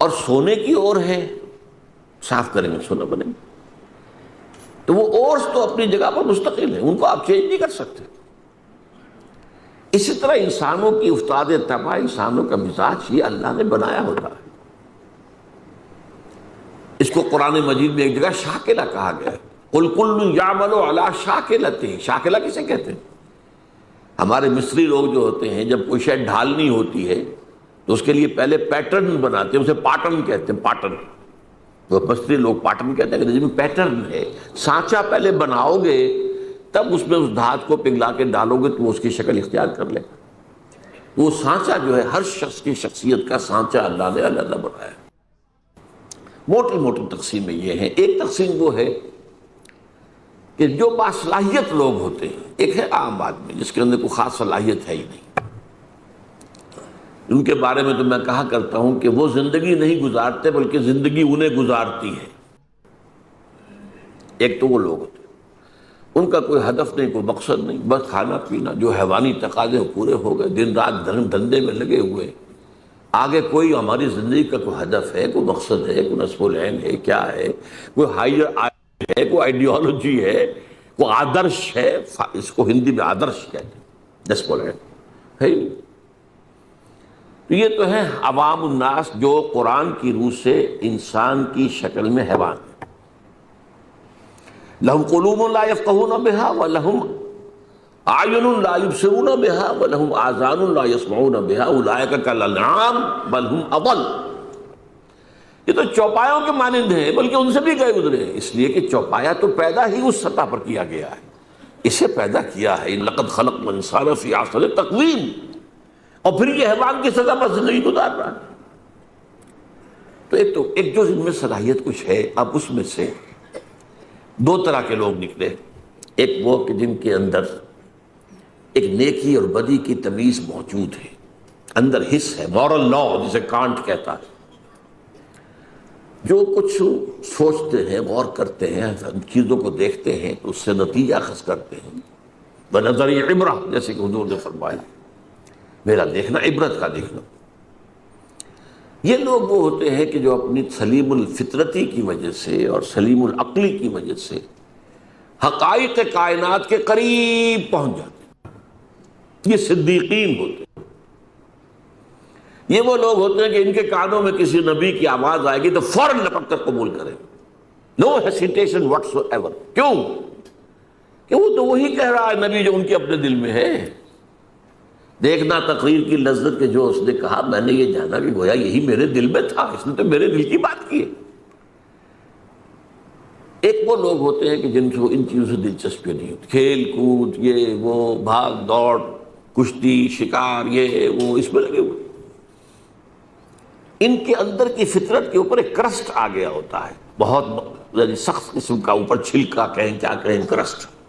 اور سونے کی اور ہے، صاف کریں گے سونا بنے گا۔ تو وہ اورس تو اپنی جگہ پر مستقل ہیں، ان کو آپ چینج نہیں کر سکتے۔ اسی طرح انسانوں کی افتاد طبع، انسانوں کا مزاج یہ اللہ نے بنایا ہوتا ہے۔ اس کو قرآن مجید میں ایک جگہ شاکلہ کہا گیا ہے، قُلْ كُلٌّ يَعْمَلُ عَلَىٰ شَاكِلَتِهِ۔ شاکلہ کسے کہتے ہیں؟ ہمارے مصری لوگ جو ہوتے ہیں جب کوئی شے ڈھالنی ہوتی ہے تو اس کے لیے پہلے پیٹرن بناتے ہیں، اسے پاٹرن کہتے ہیں، پاٹرن۔ وہ مصری لوگ پاٹرن کہتے ہیں کہ جس میں پیٹرن ہے، سانچہ پہلے بناؤ گے تب اس میں اس دھات کو پگھلا کے ڈالو گے تو وہ اس کی شکل اختیار کر لے گا۔ وہ سانچہ جو ہے ہر شخص کی شخصیت کا سانچہ اللہ نے الگ الگ بنایا ہے۔ موٹی موٹی تقسیمیں یہ ہیں۔ ایک تقسیم وہ ہے کہ جو باصلاحیت لوگ ہوتے ہیں، ایک ہے عام آدمی جس کے اندر کوئی خاص صلاحیت ہے ہی نہیں، ان کے بارے میں تو میں کہا کرتا ہوں کہ وہ زندگی نہیں گزارتے بلکہ زندگی انہیں گزارتی ہے۔ ایک تو وہ لوگ ہوتے ہیں ان کا کوئی ہدف نہیں، کوئی مقصد نہیں، بس کھانا پینا، جو حیوانی تقاضے پورے ہو گئے، دن رات دھندے میں لگے ہوئے، آگے کوئی ہماری زندگی کا کوئی ہدف ہے، کوئی مقصد ہے، کوئی نصب العین ہے، کیا ہے، کوئی ہائر ہے، کوئی آئیڈیالوجی ہے، کوئی آدرش ہے، اس کو ہندی میں آدرش کہتے ہیں، نصب العین ہے۔ تو یہ تو ہے عوام الناس جو قرآن کی روح سے انسان کی شکل میں حیوان ہیں۔ لہم قلوب لا یفقہون بہا ولہم اعین لا یبصرون بہا ولہم آذان لا یسمعون بہا اولئک کالانعام بل ہم اضل۔ یہ تو چوپایوں کے مانند ہیں بلکہ ان سے بھی گئے گزرے ہیں، اس لیے کہ چوپایا تو پیدا ہی اس سطح پر کیا گیا ہے، اسے پیدا کیا ہے، لقد خلقنا الانسان فی احسن تقویم، اور پھر یہ حیوان کی سزا پر زندگی گزار رہا ہے۔ تو ایک جو ان میں صلاحیت کچھ ہے، اب اس میں سے دو طرح کے لوگ نکلے۔ ایک وہ کہ جن کے اندر ایک نیکی اور بدی کی تمیز موجود ہے، اندر حس ہے، مورل لا جسے کانٹ کہتا ہے، جو کچھ سوچتے ہیں، غور کرتے ہیں، چیزوں کو دیکھتے ہیں تو اس سے نتیجہ اخذ کرتے ہیں۔ بنظر عبرہ، جیسے کہ حضور نے فرمایا، میرا دیکھنا عبرت کا دیکھنا۔ یہ لوگ وہ ہوتے ہیں کہ جو اپنی سلیم الفطرتی کی وجہ سے اور سلیم العقلی کی وجہ سے حقائق کائنات کے قریب پہنچ جاتے ہیں، یہ صدیقین ہوتے ہیں۔ یہ وہ لوگ ہوتے ہیں کہ ان کے کانوں میں کسی نبی کی آواز آئے گی تو فوراً لپک کر قبول کریں، نو ہیسیٹیشن واٹس ایور۔ کیوں؟ کہ وہ تو وہی کہہ رہا ہے نبی جو ان کے اپنے دل میں ہے۔ دیکھنا تقریر کی لذت کے جو اس نے کہا، میں نے یہ جانا کہ گویا یہی میرے دل میں تھا، اس نے تو میرے دل کی بات کی ہے۔ ایک وہ لوگ ہوتے ہیں کہ جن کو ان چیزوں سے دلچسپی نہیں ہوتی، کھیل کود، یہ وہ، بھاگ دوڑ، کشتی، شکار، یہ وہ، اس میں لگے ہوئے۔ ان کے اندر کی فطرت کے اوپر ایک کرسٹ آ گیا ہوتا ہے، بہت سخت قسم کا، اوپر چھلکا کہیں کیا کہیں، کرسٹ۔